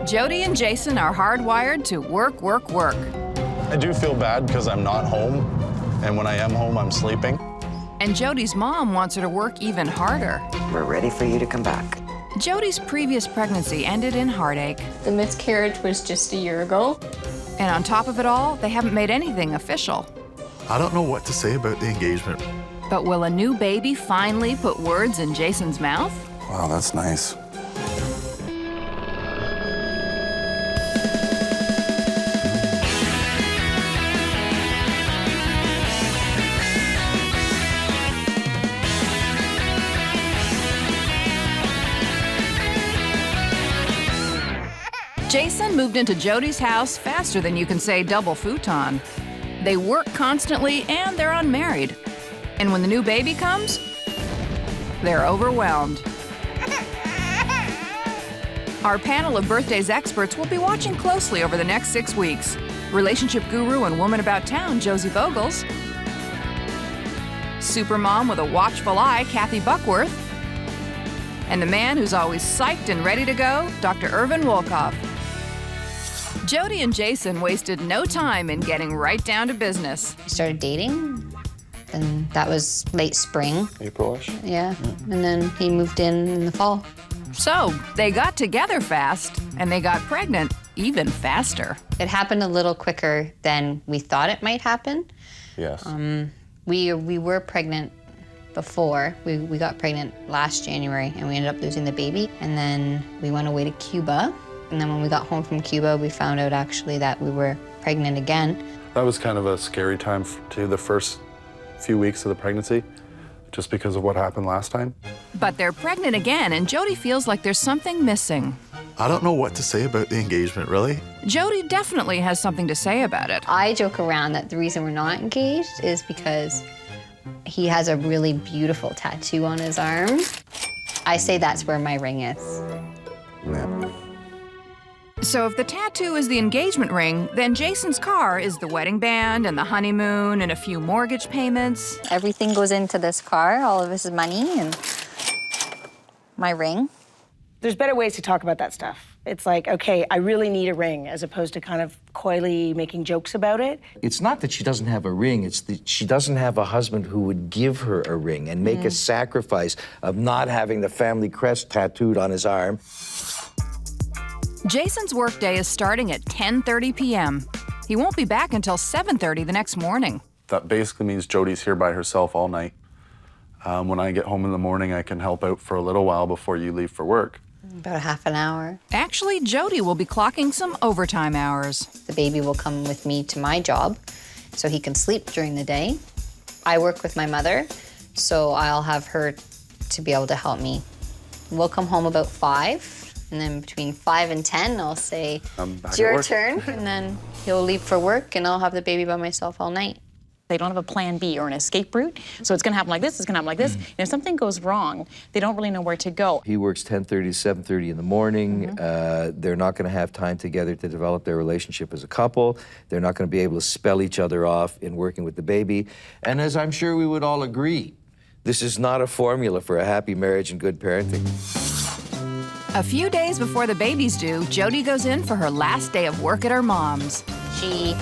Jody and Jason are hardwired to work, work, work. I do feel bad because I'm not home, and when I am home, I'm sleeping. And Jody's mom wants her to work even harder. We're ready for you to come back. Jody's previous pregnancy ended in heartache. The miscarriage was just a year ago. And on top of it all, they haven't made anything official. I don't know what to say about the engagement. But will a new baby finally put words in Jason's mouth? Wow, that's nice. Jason moved into Jody's house faster than you can say double futon. They work constantly and they're unmarried. And when the new baby comes, they're overwhelmed. Our panel of birthdays experts will be watching closely over the next 6 weeks. Relationship guru and woman about town, Josie Vogels. Supermom with a watchful eye, Kathy Buckworth. And the man who's always psyched and ready to go, Dr. Irvin Wolkoff. Jody and Jason wasted no time in getting right down to business. We started dating, and that was late spring. April-ish? Yeah, and then he moved in the fall. So they got together fast, and they got pregnant even faster. It happened a little quicker than we thought it might happen. Yes. We were pregnant before. We got pregnant last January, and we ended up losing the baby. And then we went away to Cuba. And then when we got home from Cuba, we found out actually that we were pregnant again. That was kind of a scary time to the first few weeks of the pregnancy, just because of what happened last time. But they're pregnant again, and Jody feels like there's something missing. I don't know what to say about the engagement, really. Jody definitely has something to say about it. I joke around that the reason we're not engaged is because he has a really beautiful tattoo on his arm. I say that's where my ring is. Yeah. So if the tattoo is the engagement ring, then Jason's car is the wedding band and the honeymoon and a few mortgage payments. Everything goes into this car, all of his money and my ring. There's better ways to talk about that stuff. It's like, okay, I really need a ring, as opposed to kind of coyly making jokes about it. It's not that she doesn't have a ring, it's that she doesn't have a husband who would give her a ring and make a sacrifice of not having the family crest tattooed on his arm. Jason's workday is starting at 10:30 p.m. He won't be back until 7:30 the next morning. That basically means Jody's here by herself all night. When I get home in the morning, I can help out for a little while before you leave for work. About a half an hour. Actually, Jody will be clocking some overtime hours. The baby will come with me to my job so he can sleep during the day. I work with my mother, so I'll have her to be able to help me. We'll come home about 5. And then between 5 and 10, I'll say, it's your turn. And then he'll leave for work, and I'll have the baby by myself all night. They don't have a plan B or an escape route. So it's gonna happen like this, it's gonna happen like this. And if something goes wrong, they don't really know where to go. He works 10:30 to 7:30 in the morning. They're not gonna have time together to develop their relationship as a couple. They're not gonna be able to spell each other off in working with the baby. And as I'm sure we would all agree, this is not a formula for a happy marriage and good parenting. A few days before the baby's due, Jody goes in for her last day of work at her mom's. She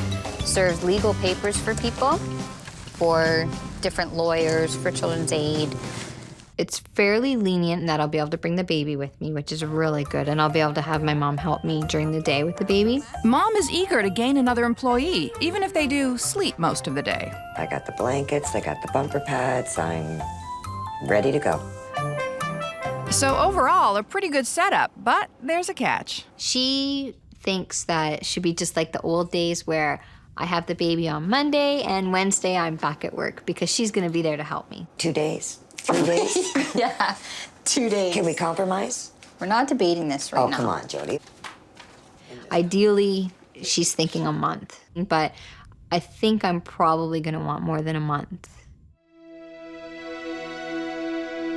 serves legal papers for people, for different lawyers, for Children's Aid. It's fairly lenient in that I'll be able to bring the baby with me, which is really good, and I'll be able to have my mom help me during the day with the baby. Mom is eager to gain another employee, even if they do sleep most of the day. I got the blankets, I got the bumper pads, I'm ready to go. So overall, a pretty good setup, but there's a catch. She thinks that it should be just like the old days where I have the baby on Monday and Wednesday I'm back at work because she's gonna be there to help me. 2 days, 3 days? Yeah, 2 days. Can we compromise? We're not debating this right now. Oh, come on, Jody. Ideally, she's thinking a month, but I think I'm probably gonna want more than a month.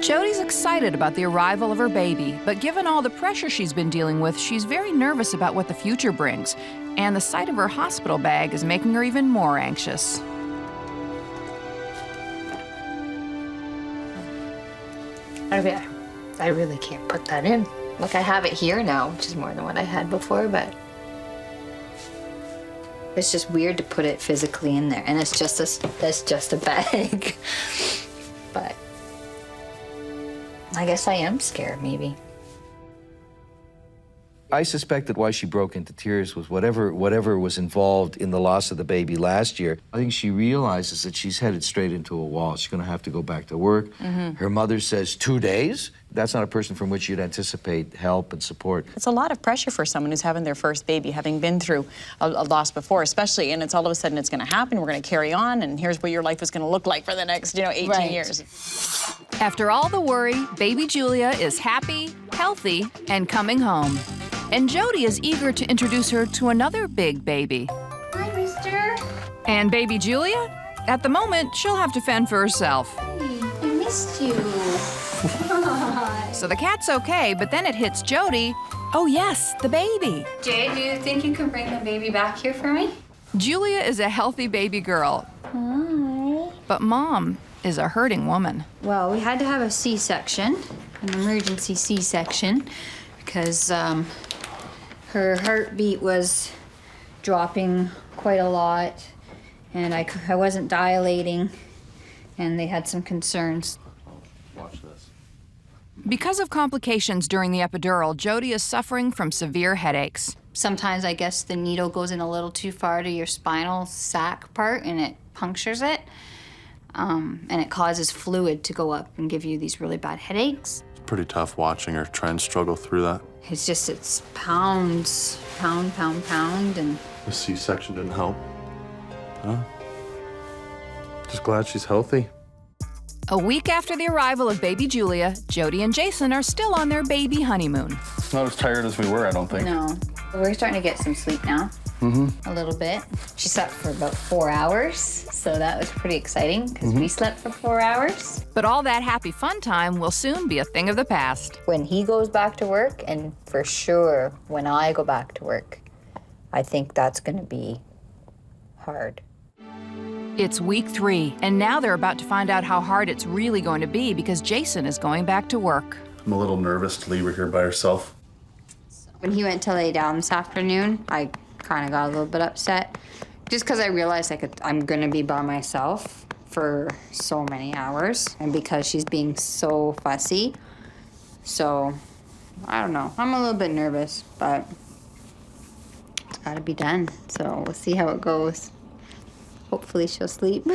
Jody's excited about the arrival of her baby, but given all the pressure she's been dealing with, she's very nervous about what the future brings. And the sight of her hospital bag is making her even more anxious. I really can't put that in. Like, I have it here now, which is more than what I had before, but it's just weird to put it physically in there. And it's just a bag. But I guess I am scared, maybe. I suspect that why she broke into tears was whatever was involved in the loss of the baby last year. I think she realizes that she's headed straight into a wall. She's going to have to go back to work. Her mother says 2 days. That's not a person from which you'd anticipate help and support. It's a lot of pressure for someone who's having their first baby, having been through a loss before, especially, and it's all of a sudden it's going to happen, we're going to carry on, and here's what your life is going to look like for the next, 18 years. After all the worry, baby Julia is happy, healthy, and coming home. And Jody is eager to introduce her to another big baby. Hi, mister. And baby Julia? At the moment, she'll have to fend for herself. Hey, I missed you. So the cat's okay, but then it hits Jody. Oh yes, the baby. Jay, do you think you can bring the baby back here for me? Julia is a healthy baby girl. Hi. But Mom is a hurting woman. Well, we had to have a C-section, an emergency C-section, because her heartbeat was dropping quite a lot, and I wasn't dilating, and they had some concerns. Watch this. Because of complications during the epidural, Jody is suffering from severe headaches. Sometimes I guess the needle goes in a little too far to your spinal sac part, and it punctures it, and it causes fluid to go up and give you these really bad headaches. It's pretty tough watching her try and struggle through that. It's pounds, pound, and The C-section didn't help. Huh? Just glad she's healthy. A week after the arrival of baby Julia, Jody and Jason are still on their baby honeymoon. Not as tired as we were, I don't think. no. We're starting to get some sleep now. A little bit. She slept for about 4 hours, so that was pretty exciting because we slept for 4 hours. But all that happy fun time will soon be a thing of the past. When he goes back to work, and for sure when I go back to work, I think that's going to be hard. It's week 3, and now they're about to find out how hard it's really going to be because Jason is going back to work. I'm a little nervous to leave her here by herself. When he went to lay down this afternoon, I kind of got a little bit upset just because I realized I'm going to be by myself for so many hours and because she's being so fussy. So, I don't know. I'm a little bit nervous, but it's got to be done. So, we'll see how it goes. Hopefully she'll sleep.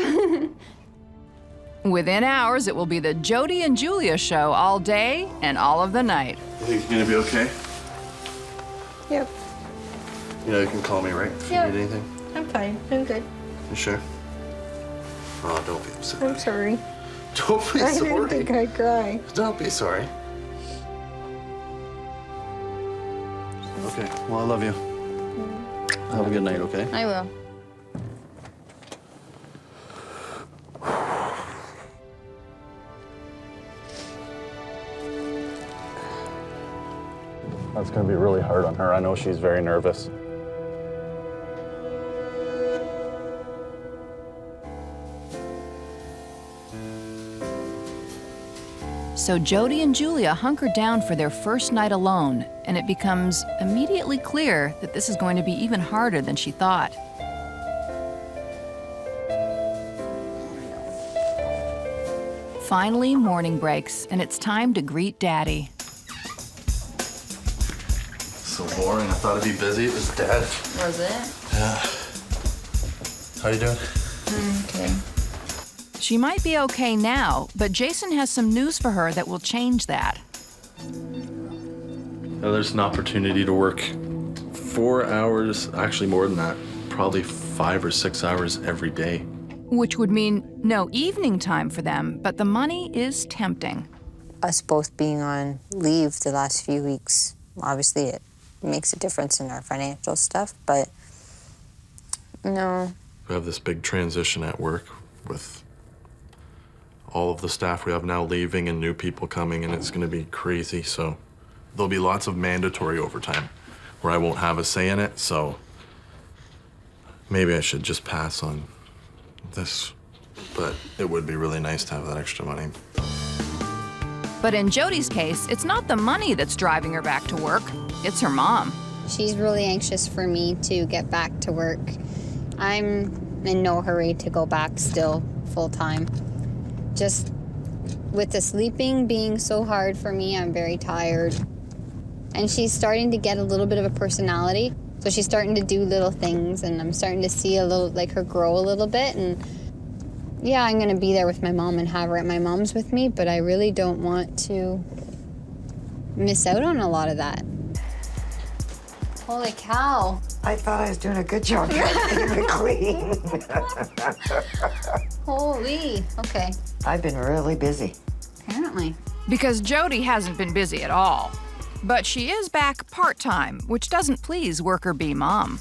Within hours, it will be the Jody and Julia show all day and all of the night. You think you're gonna be okay? Yep. You know you can call me, right? If Yeah. you need anything. I'm fine. I'm good. You sure? Oh, don't be upset. I'm sorry. Don't be I sorry. didn't think I'd cry. Don't be sorry. Okay, well, I love you. Have a good night, okay? I will. That's gonna be really hard on her. I know she's very nervous. So Jody and Julia hunker down for their first night alone, and it becomes immediately clear that this is going to be even harder than she thought. Finally, morning breaks, and it's time to greet Daddy. So boring. I thought it'd be busy. It was Dad. Was it? Yeah. How you doing? Okay. She might be okay now, but Jason has some news for her that will change that. Now, there's an opportunity to work 4 hours, actually more than that, probably 5 or 6 hours every day. Which would mean no evening time for them, but the money is tempting. Us both being on leave the last few weeks, obviously it makes a difference in our financial stuff, but no. We have this big transition at work with all of the staff we have now leaving and new people coming, and it's gonna be crazy. So there'll be lots of mandatory overtime where I won't have a say in it, so maybe I should just pass on this, but it would be really nice to have that extra money. But in Jody's case, it's not the money that's driving her back to work, it's her mom. She's really anxious for me to get back to work. I'm in no hurry to go back still full time. Just with the sleeping being so hard for me, I'm very tired. And she's starting to get a little bit of a personality. So she's starting to do little things, and I'm starting to see a little, like, her grow a little bit. And yeah, I'm gonna be there with my mom and have her at my mom's with me, but I really don't want to miss out on a lot of that. Holy cow. I thought I was doing a good job keeping it clean. Holy, okay, I've been really busy. apparently. Because Jody hasn't been busy at all. But she is back part-time, which doesn't please worker bee mom.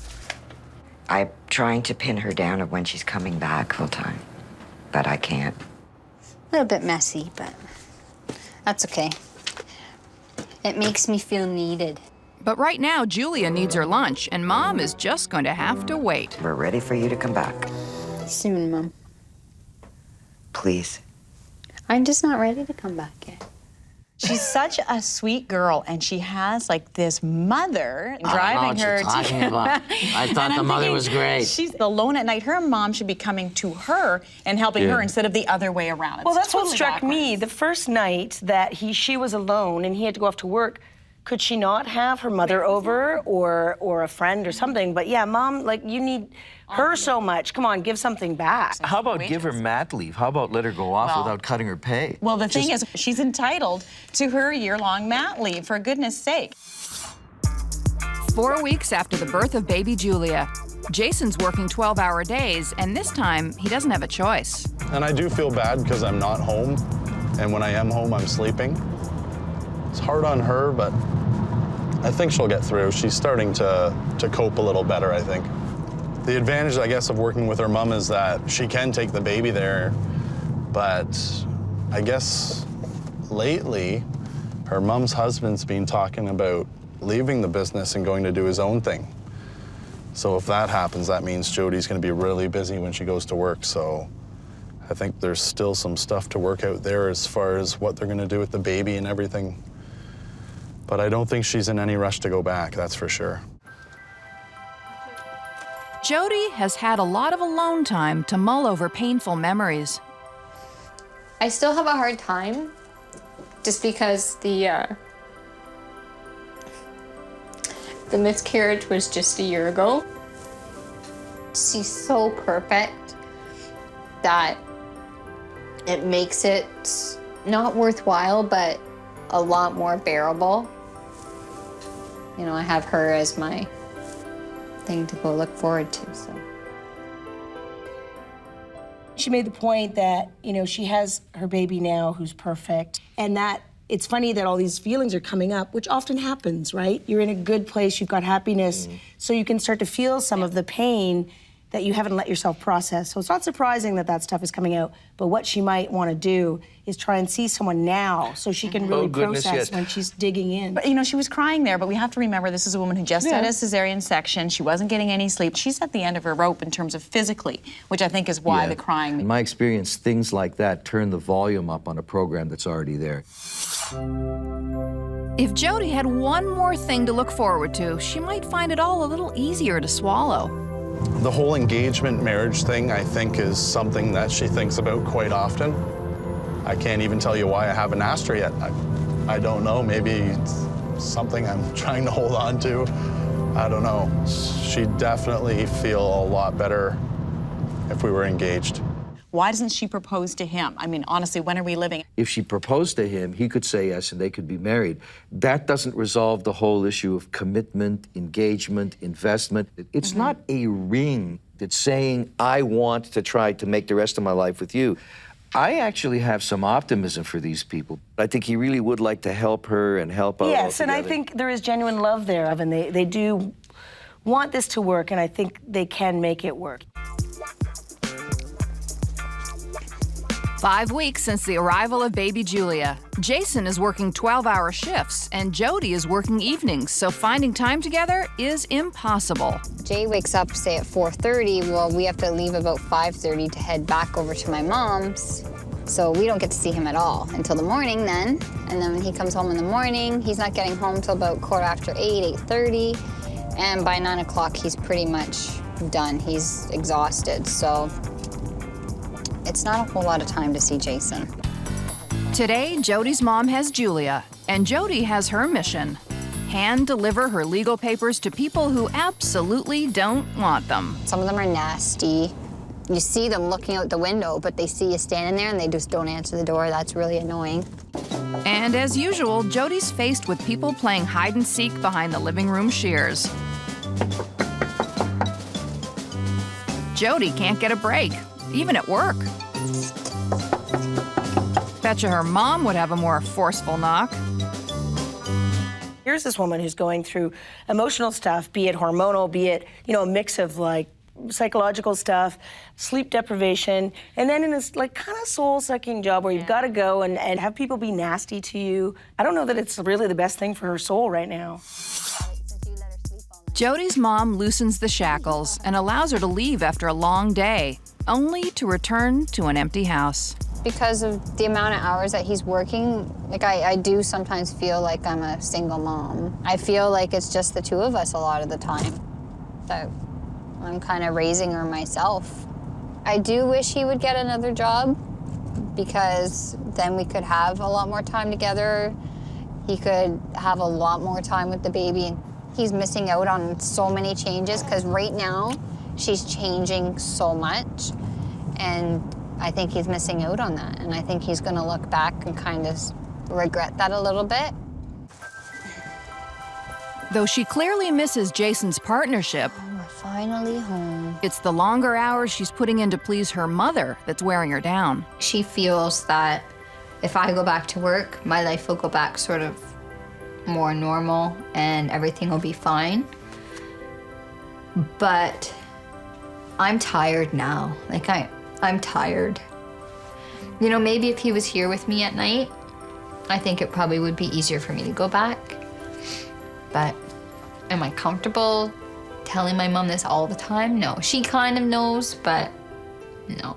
I'm trying to pin her down of when she's coming back full time, but I can't. A little bit messy, but that's okay. It makes me feel needed. But right now, Julia needs her lunch, and mom is just going to have to wait. We're ready for you to come back. Soon, Mom. Please. I'm just not ready to come back yet. She's such a sweet girl, and she has like this mother driving her to. I thought the mother was great. She's alone at night. Her mom should be coming to her and helping her instead of the other way around. Well, that's totally what struck backwards. me. The first night that she was alone and he had to go off to work, could she not have her mother over or a friend or something? But yeah, Mom, like, you need her so much. Come on, give something back. How about give her mat leave? How about let her go off without cutting her pay? Well, the thing is, she's entitled to her year-long mat leave, for goodness sake. 4 weeks after the birth of baby Julia, Jason's working 12-hour days, and this time he doesn't have a choice. And I do feel bad because I'm not home, and when I am home, I'm sleeping. It's hard on her, but I think she'll get through. She's starting to cope a little better, I think. The advantage, I guess, of working with her mom is that she can take the baby there, but I guess lately her mom's husband's been talking about leaving the business and going to do his own thing. So if that happens, that means Jody's going to be really busy when she goes to work. So I think there's still some stuff to work out there as far as what they're going to do with the baby and everything. But I don't think she's in any rush to go back, that's for sure. Jody has had a lot of alone time to mull over painful memories. I still have a hard time just because the miscarriage was just a year ago. She's so perfect that it makes it not worthwhile, but a lot more bearable. You know, I have her as my thing to go look forward to, so. She made the point that, you know, she has her baby now who's perfect, and that it's funny that all these feelings are coming up, which often happens, right? You're in a good place, you've got happiness, so you can start to feel some of the pain that you haven't let yourself process. So it's not surprising that that stuff is coming out, but what she might want to do is try and see someone now so she can really process when she's digging in. But, you know, she was crying there, but we have to remember this is a woman who just had a cesarean section. She wasn't getting any sleep. She's at the end of her rope in terms of physically, which I think is why the crying. In my experience, things like that turn the volume up on a program that's already there. If Jody had one more thing to look forward to, she might find it all a little easier to swallow. The whole engagement marriage thing, I think, is something that she thinks about quite often. I can't even tell you why I haven't asked her yet. I don't know, maybe it's something I'm trying to hold on to. I don't know. She'd definitely feel a lot better if we were engaged. Why doesn't she propose to him? I mean, honestly, when are we living? If she proposed to him, he could say yes and they could be married. That doesn't resolve the whole issue of commitment, engagement, investment. It's not a ring that's saying, I want to try to make the rest of my life with you. I actually have some optimism for these people. I think he really would like to help her and help out. Yes, and I think there is genuine love there, and they do want this to work, and I think they can make it work. 5 weeks since the arrival of baby Julia, Jason is working 12-hour shifts and Jody is working evenings, so finding time together is impossible. Jay wakes up, say, at 4:30. Well, we have to leave about 5:30 to head back over to my mom's. So we don't get to see him at all until the morning then. And then when he comes home in the morning, he's not getting home till about 8:15, 8:30. And by 9 o'clock, he's pretty much done. He's exhausted. So it's not a whole lot of time to see Jason. Today, Jody's mom has Julia, and Jody has her mission: hand deliver her legal papers to people who absolutely don't want them. Some of them are nasty. You see them looking out the window, but they see you standing there and they just don't answer the door. That's really annoying. And as usual, Jody's faced with people playing hide and seek behind the living room shears. Jody can't get a break, even at work. Betcha her mom would have a more forceful knock. Here's this woman who's going through emotional stuff, be it hormonal, be it, a mix of like psychological stuff, sleep deprivation, and then in this like kind of soul-sucking job where you've got to go and have people be nasty to you. I don't know that it's really the best thing for her soul right now. Jody's mom loosens the shackles and allows her to leave after a long day, only to return to an empty house. Because of the amount of hours that he's working, like I do sometimes feel like I'm a single mom. I feel like it's just the two of us a lot of the time. That I'm kind of raising her myself. I do wish he would get another job because then we could have a lot more time together. He could have a lot more time with the baby. He's missing out on so many changes because right now she's changing so much, and I think he's missing out on that. And I think he's going to look back and kind of regret that a little bit. Though she clearly misses Jason's partnership, We're finally home. it's the longer hours she's putting in to please her mother that's wearing her down. She feels that if I go back to work, my life will go back sort of more normal and everything will be fine. But I'm tired now. Like I'm tired. Maybe if he was here with me at night, I think it probably would be easier for me to go back. But am I comfortable telling my mom this all the time? No. She kind of knows, but no.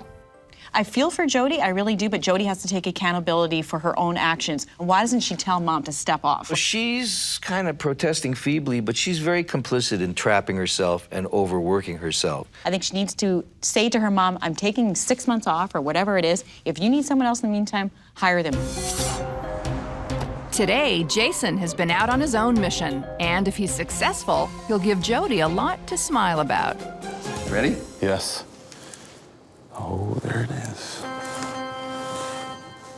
I feel for Jody, I really do, but Jody has to take accountability for her own actions. Why doesn't she tell mom to step off? Well, she's kind of protesting feebly, but she's very complicit in trapping herself and overworking herself. I think she needs to say to her mom, I'm taking 6 months off or whatever it is. If you need someone else in the meantime, hire them. Today, Jason has been out on his own mission, and if he's successful, he'll give Jody a lot to smile about. Ready? Yes. Oh, there it is.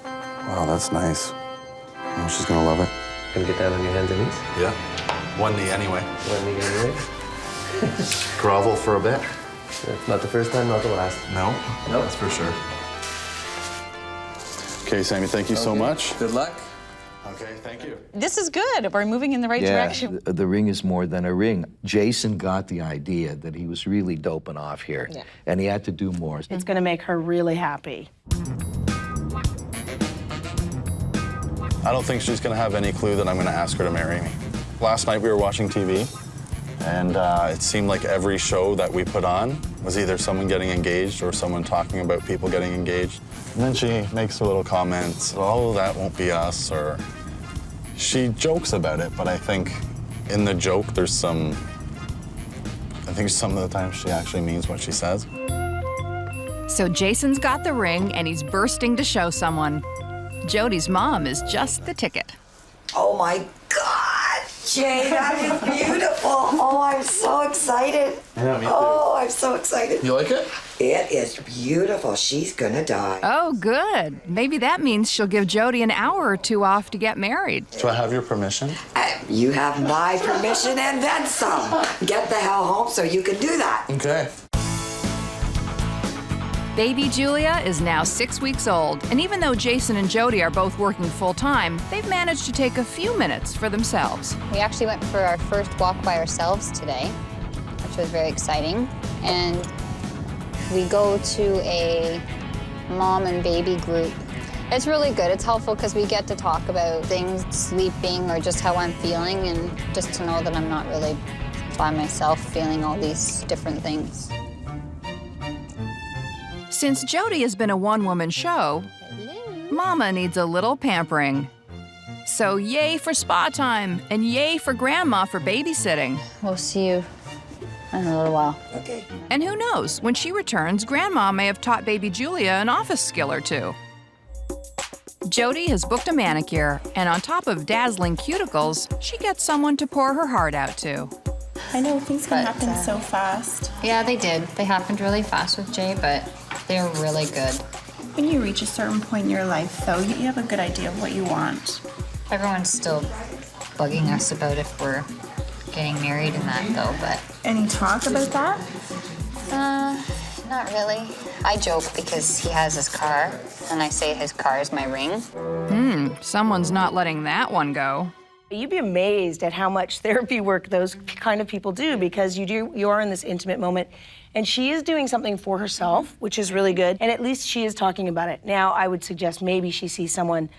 Wow, that's nice. Oh, she's gonna love it. Gonna get down on your hands and knees? Yeah. One knee anyway. One knee anyway? Grovel for a bit. It's not the first time, not the last. No, Nope. that's for sure. Okay, Sammy, thank you so much. Good luck. Okay, thank you. This is good. We're moving in the right direction. The ring is more than a ring. Jason got the idea that he was really doping off here, and he had to do more. It's going to make her really happy. I don't think she's gonna have any clue that I'm gonna ask her to marry me. Last night we were watching TV, and it seemed like every show that we put on was either someone getting engaged or someone talking about people getting engaged. And then she makes her little comments, oh, that won't be us, or she jokes about it, but I think in the joke there's some of the time she actually means what she says. So Jason's got the ring, and he's bursting to show someone. Jody's mom is just the ticket. Oh my God, Jay, that is beautiful. Oh, I'm so excited. Yeah, me too. Oh, I'm so excited. You like it? It is beautiful. She's gonna die. Oh, good. Maybe that means she'll give Jody an hour or two off to get married. Do I have your permission? You have my permission and then some. Get the hell home so you can do that. Okay. Baby Julia is now 6 weeks old, and even though Jason and Jody are both working full-time, they've managed to take a few minutes for themselves. We actually went for our first walk by ourselves today, which was very exciting. And we go to a mom and baby group. It's really good. It's helpful because we get to talk about things, sleeping, or just how I'm feeling, and just to know that I'm not really by myself feeling all these different things. Since Jody has been a one-woman show, Mama needs a little pampering. So yay for spa time, and yay for Grandma for babysitting. We'll see you in a little while. Okay. And who knows, when she returns, Grandma may have taught baby Julia an office skill or two. Jody has booked a manicure, and on top of dazzling cuticles, she gets someone to pour her heart out to. I know things can But, happen so fast. Yeah, they did. They happened really fast with Jay, but they're really good. When you reach a certain point in your life, though, you have a good idea of what you want. Everyone's still bugging us about if we're getting married and that, though, but... Any talk about that? Not really. I joke because he has his car, and I say his car is my ring. Someone's not letting that one go. You'd be amazed at how much therapy work those kind of people do, because you are in this intimate moment, and she is doing something for herself, which is really good, and at least she is talking about it. Now, I would suggest maybe she sees someone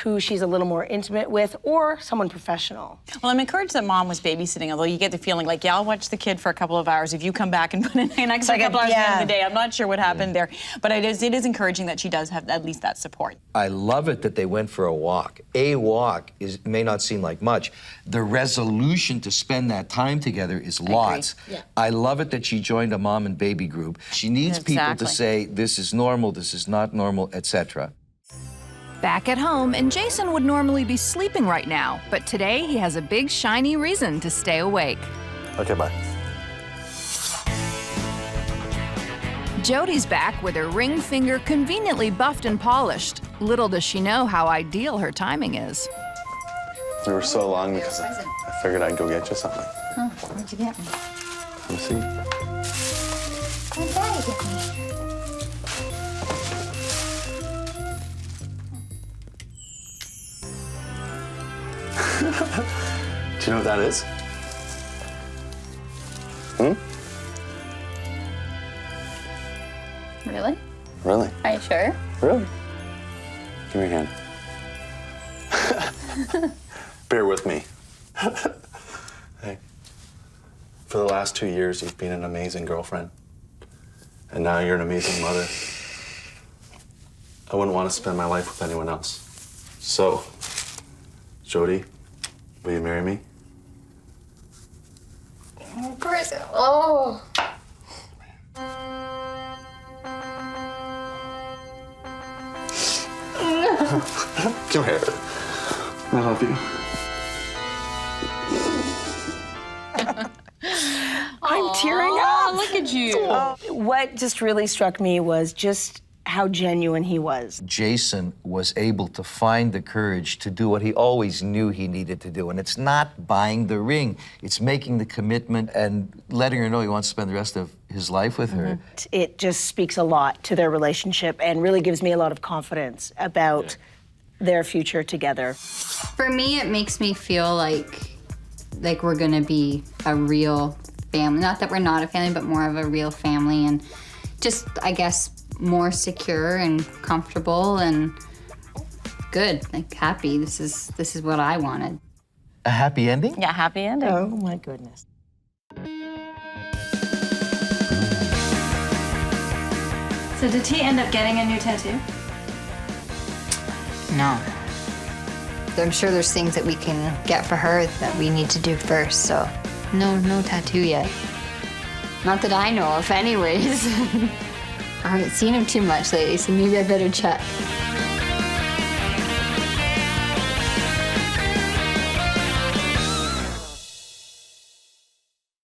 who she's a little more intimate with, or someone professional. Well, I'm encouraged that Mom was babysitting, although you get the feeling like, yeah, I'll watch the kid for a couple of hours if you come back and put in an extra couple hours at the end of the day. I'm not sure what happened there. But it is encouraging that she does have at least that support. I love it that they went for a walk. A walk may not seem like much. The resolution to spend that time together is lots. Yeah. I love it that she joined a mom and baby group. She needs people to say, this is normal, this is not normal, etc. Back at home, and Jason would normally be sleeping right now, but today he has a big shiny reason to stay awake. Okay, bye. Jody's back with her ring finger conveniently buffed and polished. Little does she know how ideal her timing is. We were so long because I figured I'd go get you something. Oh, what'd you get me? Let me see. What did you get me? Do you know what that is? Really? Really? Are you sure? Really? Give me your hand. Bear with me. Hey, for the last 2 years, you've been an amazing girlfriend. And now you're an amazing mother. I wouldn't want to spend my life with anyone else. So, Jody, will you marry me? Of course. Oh. Come here. I love you. I'm tearing up. Look at you. What just really struck me was just how genuine he was. Jason was able to find the courage to do what he always knew he needed to do. And it's not buying the ring. It's making the commitment and letting her know he wants to spend the rest of his life with her. It just speaks a lot to their relationship and really gives me a lot of confidence about their future together. For me, it makes me feel like we're gonna be a real family. Not that we're not a family, but more of a real family, and just, I guess, more secure and comfortable and good, like happy. This is what I wanted. A happy ending? Yeah, happy ending. Oh my goodness. So did he end up getting a new tattoo? No. I'm sure there's things that we can get for her that we need to do first, so no tattoo yet. Not that I know of anyways. I haven't seen him too much lately, so maybe I better check.